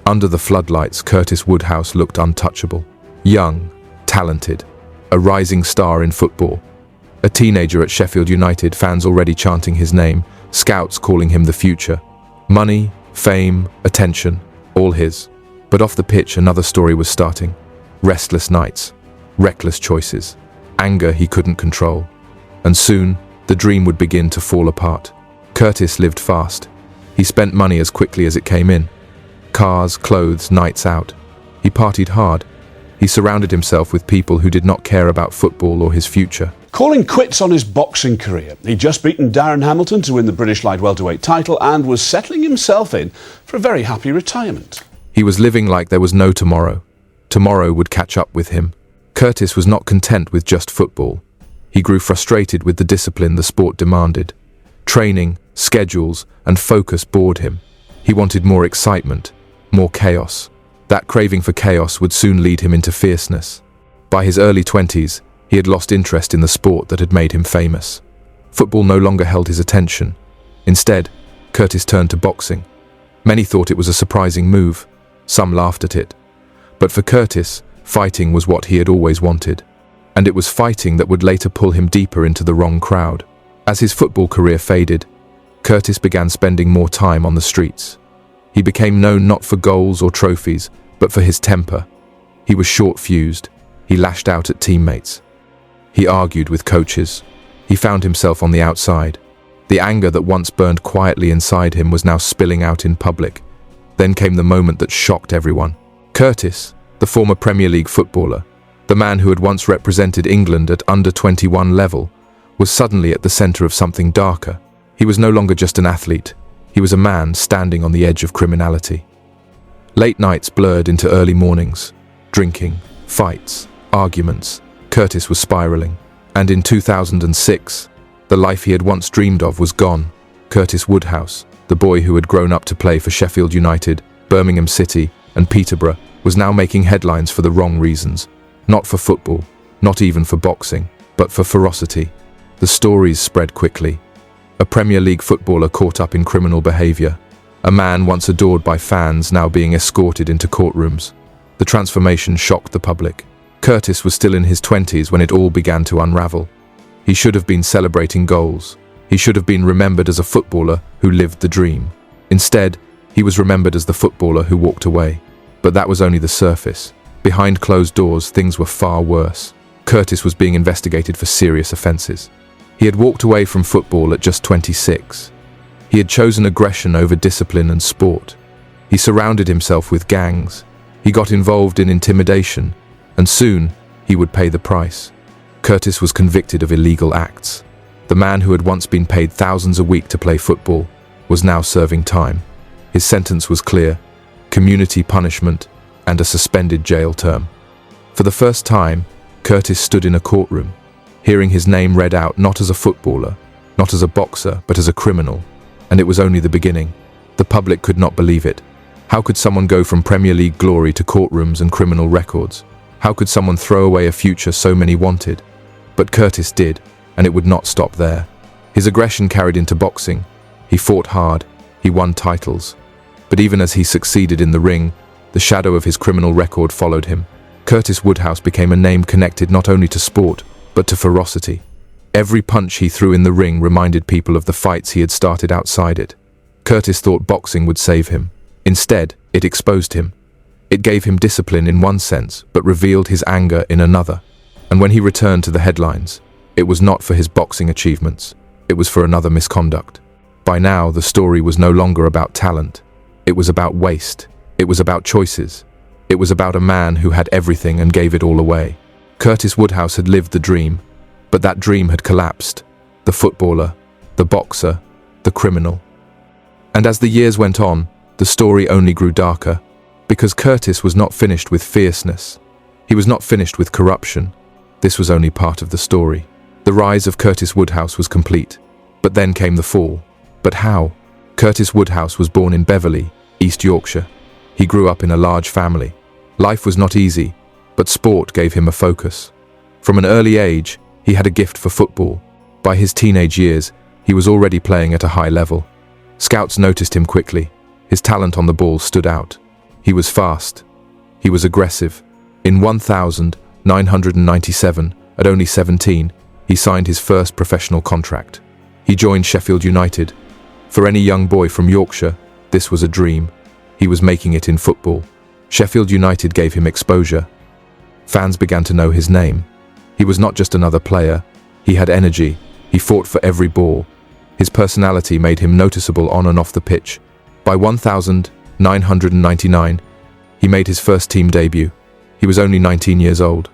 Under the floodlights, Curtis Woodhouse looked untouchable. Young, talented, a rising star in football. A teenager at Sheffield United, fans already chanting his name, scouts calling him the future. Money, fame, attention, all his. But off the pitch, another story was starting. Restless nights, reckless choices, anger he couldn't control. And soon, the dream would begin to fall apart. Curtis lived fast. He spent money as quickly as it came in. Cars, clothes, nights out. He partied hard. He surrounded himself with people who did not care about football or his future. Calling quits on his boxing career, he'd just beaten Darren Hamilton to win the British light welterweight title and was settling himself in for a very happy retirement. He was living like there was no tomorrow. Tomorrow would catch up with him. Curtis was not content with just football. He grew frustrated with the discipline the sport demanded. Training, schedules, and focus bored him. He wanted more excitement, more chaos. That craving for chaos would soon lead him into fierceness. By his early 20s, he had lost interest in the sport that had made him famous. Football no longer held his attention. Instead, Curtis turned to boxing. Many thought it was a surprising move. Some laughed at it. But for Curtis, fighting was what he had always wanted. And it was fighting that would later pull him deeper into the wrong crowd. As his football career faded, Curtis began spending more time on the streets. He became known not for goals or trophies, but for his temper. He was short-fused. He lashed out at teammates. He argued with coaches. He found himself on the outside. The anger that once burned quietly inside him was now spilling out in public. Then came the moment that shocked everyone. Curtis, the former Premier League footballer, the man who had once represented England at under-21 level, was suddenly at the center of something darker. He was no longer just an athlete. He was a man standing on the edge of criminality. Late nights blurred into early mornings. Drinking, fights, arguments. Curtis was spiraling. And in 2006, the life he had once dreamed of was gone. Curtis Woodhouse, the boy who had grown up to play for Sheffield United, Birmingham City, and Peterborough, was now making headlines for the wrong reasons. Not for football, not even for boxing, but for ferocity. The stories spread quickly. A Premier League footballer caught up in criminal behavior. A man once adored by fans now being escorted into courtrooms. The transformation shocked the public. Curtis was still in his 20s when it all began to unravel. He should have been celebrating goals. He should have been remembered as a footballer who lived the dream. Instead, he was remembered as the footballer who walked away. But that was only the surface. Behind closed doors, things were far worse. Curtis was being investigated for serious offenses. He had walked away from football at just 26. He had chosen aggression over discipline and sport. He surrounded himself with gangs. He got involved in intimidation, and soon he would pay the price. Curtis was convicted of illegal acts. The man who had once been paid thousands a week to play football was now serving time. His sentence was clear: community punishment and a suspended jail term. For the first time, Curtis stood in a courtroom, hearing his name read out not as a footballer, not as a boxer, but as a criminal. And it was only the beginning. The public could not believe it. How could someone go from Premier League glory to courtrooms and criminal records? How could someone throw away a future so many wanted? But Curtis did, and it would not stop there. His aggression carried into boxing. He fought hard. He won titles. But even as he succeeded in the ring, the shadow of his criminal record followed him. Curtis Woodhouse became a name connected not only to sport, but to ferocity. Every punch he threw in the ring reminded people of the fights he had started outside it. Curtis thought boxing would save him. Instead, it exposed him. It gave him discipline in one sense, but revealed his anger in another. And when he returned to the headlines, it was not for his boxing achievements. It was for another misconduct. By now, the story was no longer about talent. It was about waste. It was about choices. It was about a man who had everything and gave it all away. Curtis Woodhouse had lived the dream, but that dream had collapsed. The footballer, the boxer, the criminal. And as the years went on, the story only grew darker, because Curtis was not finished with fierceness. He was not finished with corruption. This was only part of the story. The rise of Curtis Woodhouse was complete, but then came the fall. But how? Curtis Woodhouse was born in Beverley, East Yorkshire. He grew up in a large family. Life was not easy, but sport gave him a focus. From an early age, he had a gift for football. By his teenage years, he was already playing at a high level. Scouts noticed him quickly. His talent on the ball stood out. He was fast. He was aggressive. In 1997, at only 17, he signed his first professional contract. He joined Sheffield United. For any young boy from Yorkshire, this was a dream. He was making it in football. Sheffield United gave him exposure. Fans began to know his name. He was not just another player. He had energy. He fought for every ball. His personality made him noticeable on and off the pitch. By 1999, he made his first team debut. He was only 19 years old.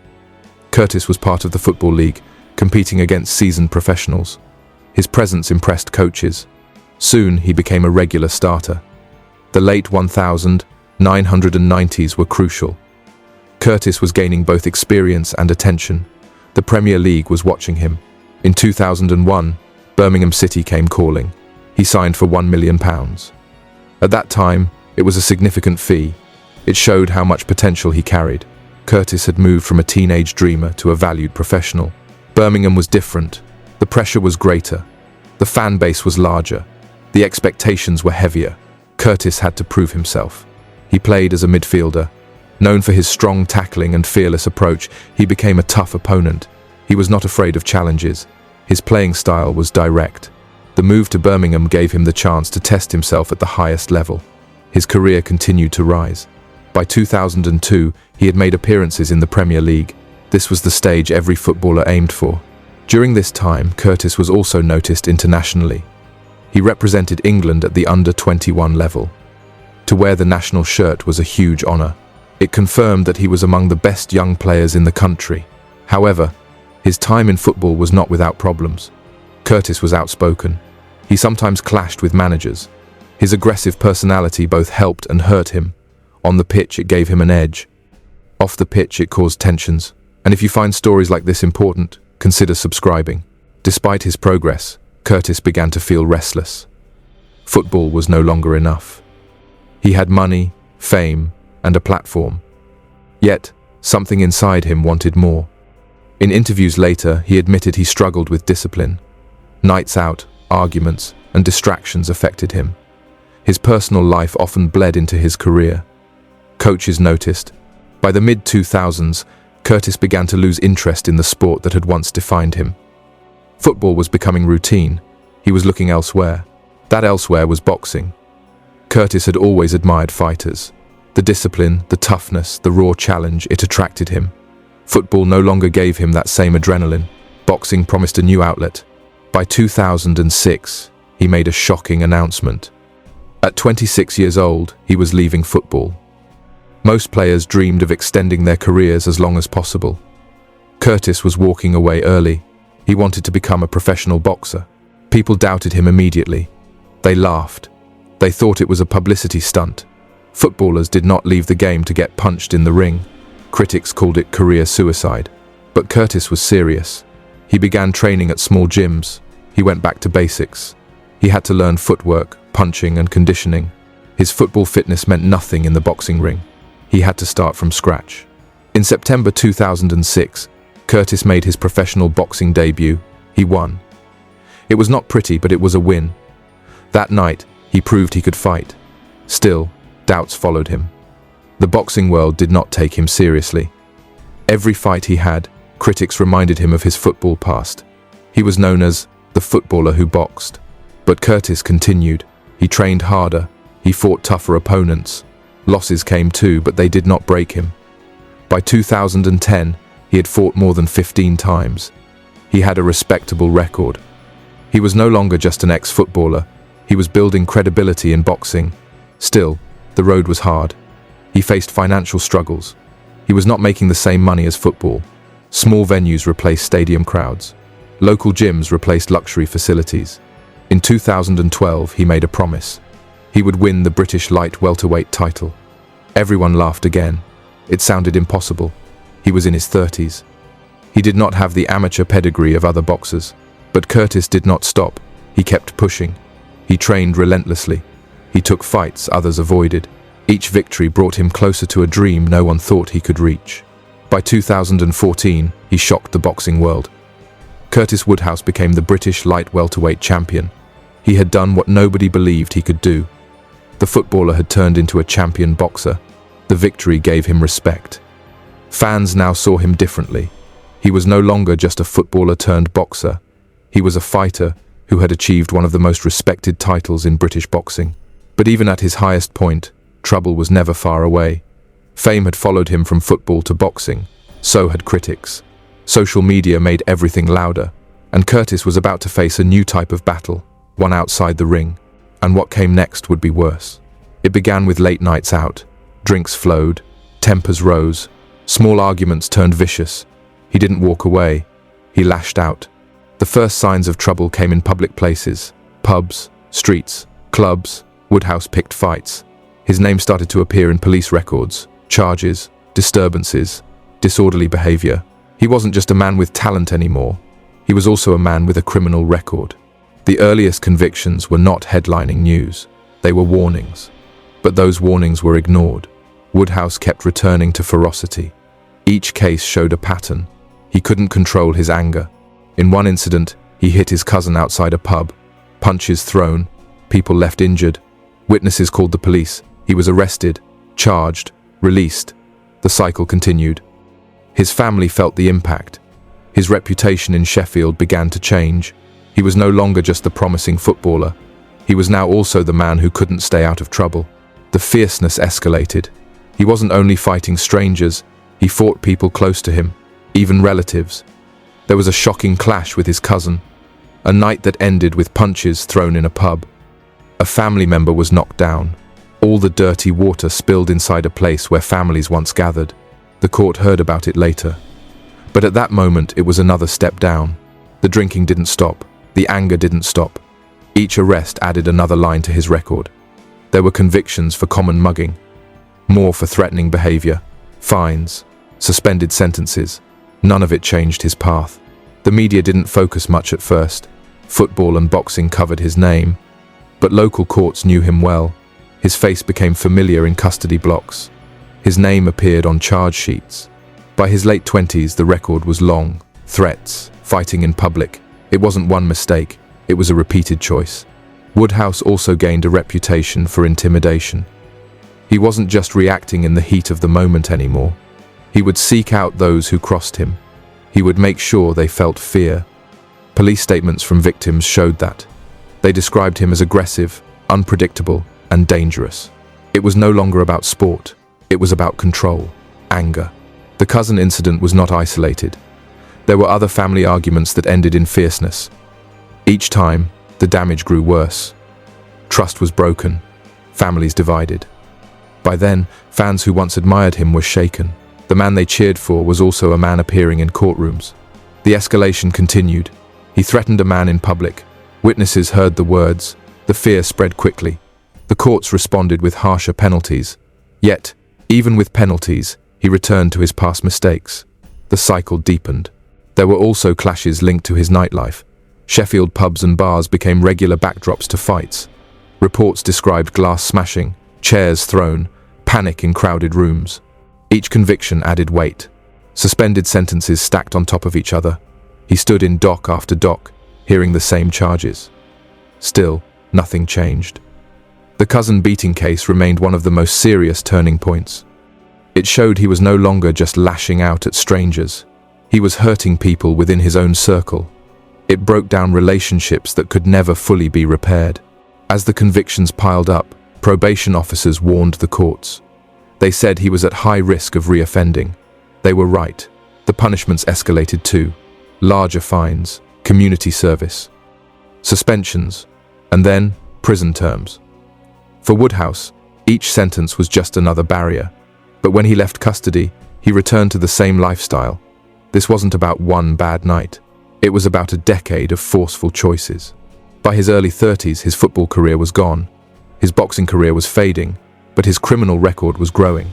Curtis was part of the Football League, competing against seasoned professionals. His presence impressed coaches. Soon, he became a regular starter. The late 1990s were crucial. Curtis was gaining both experience and attention. The Premier League was watching him. In 2001, Birmingham City came calling. He signed for £1 million. At that time, it was a significant fee. It showed how much potential he carried. Curtis had moved from a teenage dreamer to a valued professional. Birmingham was different. The pressure was greater. The fan base was larger. The expectations were heavier. Curtis had to prove himself. He played as a midfielder. Known for his strong tackling and fearless approach, he became a tough opponent. He was not afraid of challenges. His playing style was direct. The move to Birmingham gave him the chance to test himself at the highest level. His career continued to rise. By 2002, he had made appearances in the Premier League. This was the stage every footballer aimed for. During this time, Curtis was also noticed internationally. He represented England at the under-21 level. To wear the national shirt was a huge honour. It confirmed that he was among the best young players in the country. However, his time in football was not without problems. Curtis was outspoken. He sometimes clashed with managers. His aggressive personality both helped and hurt him. On the pitch, it gave him an edge. Off the pitch, it caused tensions. And if you find stories like this important, consider subscribing. Despite his progress, Curtis began to feel restless. Football was no longer enough. He had money, fame, and a platform. Yet, something inside him wanted more. In interviews later, he admitted he struggled with discipline. Nights out, arguments, and distractions affected him. His personal life often bled into his career. Coaches noticed. By the mid-2000s, Curtis began to lose interest in the sport that had once defined him. Football was becoming routine. He was looking elsewhere. That elsewhere was boxing. Curtis had always admired fighters. The discipline, the toughness, the raw challenge, it attracted him. Football no longer gave him that same adrenaline. Boxing promised a new outlet. By 2006, he made a shocking announcement. At 26 years old, he was leaving football. Most players dreamed of extending their careers as long as possible. Curtis was walking away early. He wanted to become a professional boxer. People doubted him immediately. They laughed. They thought it was a publicity stunt. Footballers did not leave the game to get punched in the ring. Critics called it career suicide. But Curtis was serious. He began training at small gyms. He went back to basics. He had to learn footwork, punching, and conditioning. His football fitness meant nothing in the boxing ring. He had to start from scratch. In September 2006, Curtis made his professional boxing debut. He won. It was not pretty, but it was a win. That night, he proved he could fight. Still, doubts followed him. The boxing world did not take him seriously. Every fight he had, critics reminded him of his football past. He was known as the footballer who boxed. But Curtis continued. He trained harder. He fought tougher opponents. Losses came too, but they did not break him. By 2010, he had fought more than 15 times. He had a respectable record. He was no longer just an ex-footballer. He was building credibility in boxing. Still, the road was hard. He faced financial struggles. He was not making the same money as football. Small venues replaced stadium crowds. Local gyms replaced luxury facilities. In 2012, he made a promise. He would win the British light welterweight title. Everyone laughed again. It sounded impossible. He was in his 30s. He did not have the amateur pedigree of other boxers. But Curtis did not stop. He kept pushing. He trained relentlessly. He took fights others avoided. Each victory brought him closer to a dream no one thought he could reach. By 2014, he shocked the boxing world. Curtis Woodhouse became the British light welterweight champion. He had done what nobody believed he could do. The footballer had turned into a champion boxer. The victory gave him respect. Fans now saw him differently. He was no longer just a footballer turned boxer. He was a fighter who had achieved one of the most respected titles in British boxing. But even at his highest point, trouble was never far away. Fame had followed him from football to boxing. So had critics. Social media made everything louder, and Curtis was about to face a new type of battle, one outside the ring. And what came next would be worse. It began with late nights out. Drinks flowed, tempers rose, small arguments turned vicious. He didn't walk away. He lashed out. The first signs of trouble came in public places, pubs, streets, clubs. Woodhouse picked fights. His name started to appear in police records, charges, disturbances, disorderly behavior. He wasn't just a man with talent anymore. He was also a man with a criminal record. The earliest convictions were not headlining news. They were warnings. But those warnings were ignored. Woodhouse kept returning to ferocity. Each case showed a pattern. He couldn't control his anger. In one incident, he hit his cousin outside a pub. Punches thrown, people left injured. Witnesses called the police. He was arrested, charged, released. The cycle continued. His family felt the impact. His reputation in Sheffield began to change. He was no longer just the promising footballer. He was now also the man who couldn't stay out of trouble. The fierceness escalated. He wasn't only fighting strangers, he fought people close to him, even relatives. There was a shocking clash with his cousin, a night that ended with punches thrown in a pub. A family member was knocked down. All the dirty water spilled inside a place where families once gathered. The court heard about it later. But at that moment, it was another step down. The drinking didn't stop. The anger didn't stop. Each arrest added another line to his record. There were convictions for common mugging, more for threatening behavior, fines, suspended sentences. None of it changed his path. The media didn't focus much at first. Football and boxing covered his name, but local courts knew him well. His face became familiar in custody blocks. His name appeared on charge sheets. By his late 20s, the record was long. Threats, fighting in public. It wasn't one mistake, it was a repeated choice. Woodhouse also gained a reputation for intimidation. He wasn't just reacting in the heat of the moment anymore. He would seek out those who crossed him. He would make sure they felt fear. Police statements from victims showed that. They described him as aggressive, unpredictable, and dangerous. It was no longer about sport. It was about control, anger. The cousin incident was not isolated. There were other family arguments that ended in fierceness. Each time, the damage grew worse. Trust was broken. Families divided. By then, fans who once admired him were shaken. The man they cheered for was also a man appearing in courtrooms. The escalation continued. He threatened a man in public. Witnesses heard the words. The fear spread quickly. The courts responded with harsher penalties. Yet, even with penalties, he returned to his past mistakes. The cycle deepened. There were also clashes linked to his nightlife. Sheffield pubs and bars became regular backdrops to fights. Reports described glass smashing, chairs thrown, panic in crowded rooms. Each conviction added weight. Suspended sentences stacked on top of each other. He stood in dock after dock, hearing the same charges. Still, nothing changed. The cousin beating case remained one of the most serious turning points. It showed he was no longer just lashing out at strangers. He was hurting people within his own circle. It broke down relationships that could never fully be repaired. As the convictions piled up, probation officers warned the courts. They said he was at high risk of reoffending. They were right. The punishments escalated too. Larger fines, community service, suspensions, and then prison terms. For Woodhouse, each sentence was just another barrier. But when he left custody, he returned to the same lifestyle. This wasn't about one bad night. It was about a decade of forceful choices. By his early 30s, his football career was gone. His boxing career was fading, but his criminal record was growing.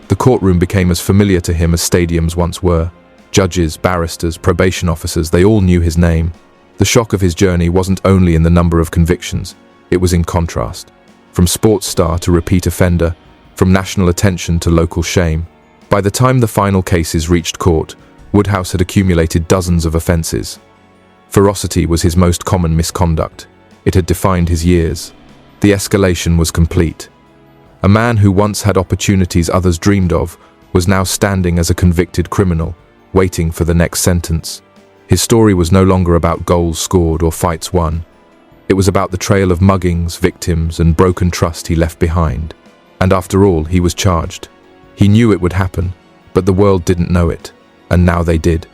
The courtroom became as familiar to him as stadiums once were. Judges, barristers, probation officers, they all knew his name. The shock of his journey wasn't only in the number of convictions, it was in contrast. From sports star to repeat offender, from national attention to local shame. By the time the final cases reached court, Woodhouse had accumulated dozens of offences. Ferocity was his most common misconduct. It had defined his years. The escalation was complete. A man who once had opportunities others dreamed of was now standing as a convicted criminal, waiting for the next sentence. His story was no longer about goals scored or fights won. It was about the trail of muggings, victims, and broken trust he left behind. And after all, he was charged. He knew it would happen, but the world didn't know it, and now they did.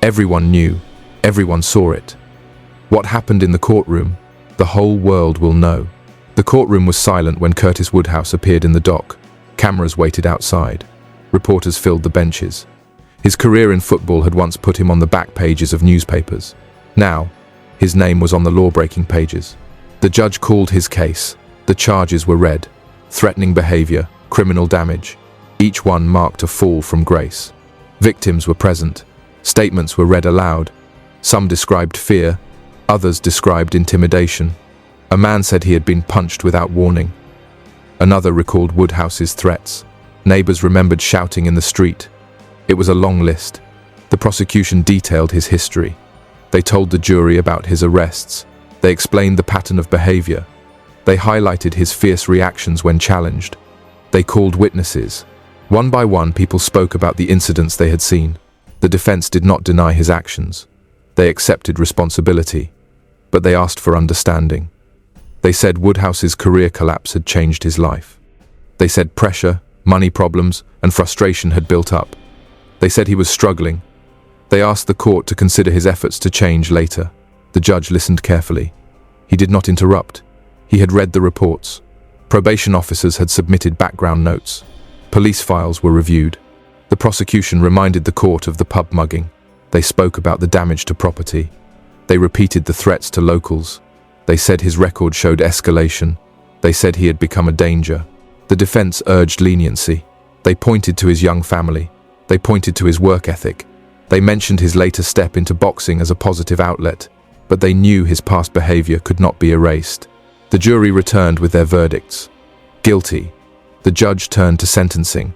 Everyone knew, everyone saw it. What happened in the courtroom, the whole world will know. The courtroom was silent when Curtis Woodhouse appeared in the dock. Cameras waited outside. Reporters filled the benches. His career in football had once put him on the back pages of newspapers. Now, his name was on the law-breaking pages. The judge called his case. The charges were read. Threatening behavior, criminal damage. Each one marked a fall from grace. Victims were present. Statements were read aloud. Some described fear, others described intimidation. A man said he had been punched without warning. Another recalled Woodhouse's threats. Neighbors remembered shouting in the street. It was a long list. The prosecution detailed his history. They told the jury about his arrests. They explained the pattern of behavior. They highlighted his fierce reactions when challenged. They called witnesses. One by one, people spoke about the incidents they had seen. The defense did not deny his actions. They accepted responsibility, but they asked for understanding. They said Woodhouse's career collapse had changed his life. They said pressure, money problems, and frustration had built up. They said he was struggling. They asked the court to consider his efforts to change later. The judge listened carefully. He did not interrupt. He had read the reports. Probation officers had submitted background notes. Police files were reviewed. The prosecution reminded the court of the pub mugging. They spoke about the damage to property. They repeated the threats to locals. They said his record showed escalation. They said he had become a danger. The defense urged leniency. They pointed to his young family. They pointed to his work ethic. They mentioned his later step into boxing as a positive outlet, but they knew his past behavior could not be erased. The jury returned with their verdicts. Guilty. The judge turned to sentencing.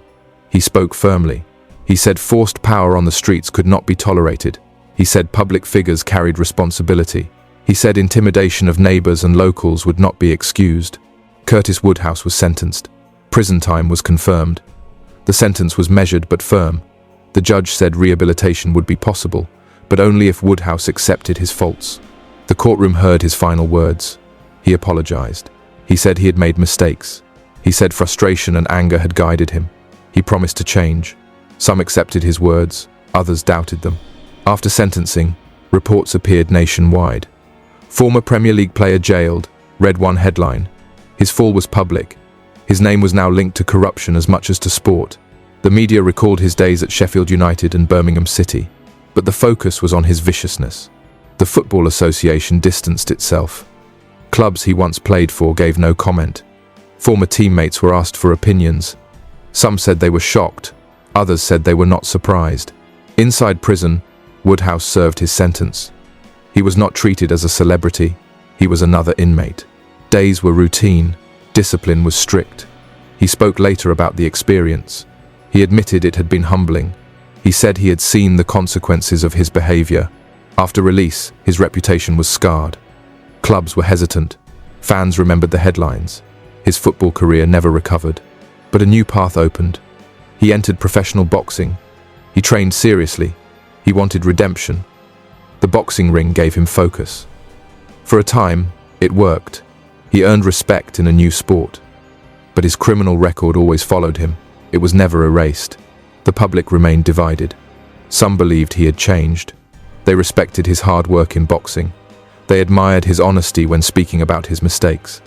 He spoke firmly. He said forced power on the streets could not be tolerated. He said public figures carried responsibility. He said intimidation of neighbors and locals would not be excused. Curtis Woodhouse was sentenced. Prison time was confirmed. The sentence was measured but firm. The judge said rehabilitation would be possible, but only if Woodhouse accepted his faults. The courtroom heard his final words. He apologized. He said he had made mistakes. He said frustration and anger had guided him. He promised to change. Some accepted his words, others doubted them. After sentencing, reports appeared nationwide. Former Premier League player jailed, read one headline. His fall was public. His name was now linked to corruption as much as to sport. The media recalled his days at Sheffield United and Birmingham City, but the focus was on his viciousness. The Football Association distanced itself. Clubs he once played for gave no comment. Former teammates were asked for opinions. Some said they were shocked, others said they were not surprised. Inside prison, Woodhouse served his sentence. He was not treated as a celebrity, he was another inmate. Days were routine, discipline was strict. He spoke later about the experience. He admitted it had been humbling. He said he had seen the consequences of his behavior. After release, his reputation was scarred. Clubs were hesitant. Fans remembered the headlines. His football career never recovered. But a new path opened. He entered professional boxing. He trained seriously. He wanted redemption. The boxing ring gave him focus. For a time, it worked. He earned respect in a new sport. But his criminal record always followed him. It was never erased. The public remained divided. Some believed he had changed. They respected his hard work in boxing. They admired his honesty when speaking about his mistakes.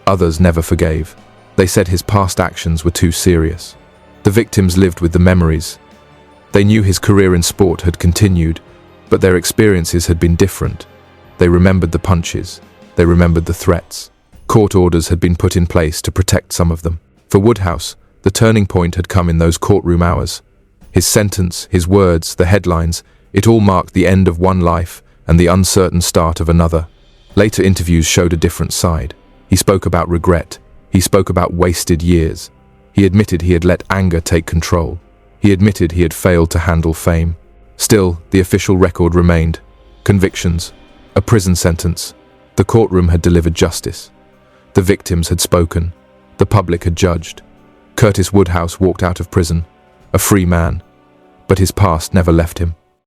Others never forgave. They said his past actions were too serious. The victims lived with the memories. They knew his career in sport had continued, but their experiences had been different. They remembered the punches. They remembered the threats. Court orders had been put in place to protect some of them. For Woodhouse, the turning point had come in those courtroom hours. His sentence, his words, the headlines, it all marked the end of one life and the uncertain start of another. Later interviews showed a different side. He spoke about regret. He spoke about wasted years. He admitted he had let anger take control. He admitted he had failed to handle fame. Still, the official record remained. Convictions, a prison sentence. The courtroom had delivered justice. The victims had spoken. The public had judged. Curtis Woodhouse walked out of prison, a free man, but his past never left him.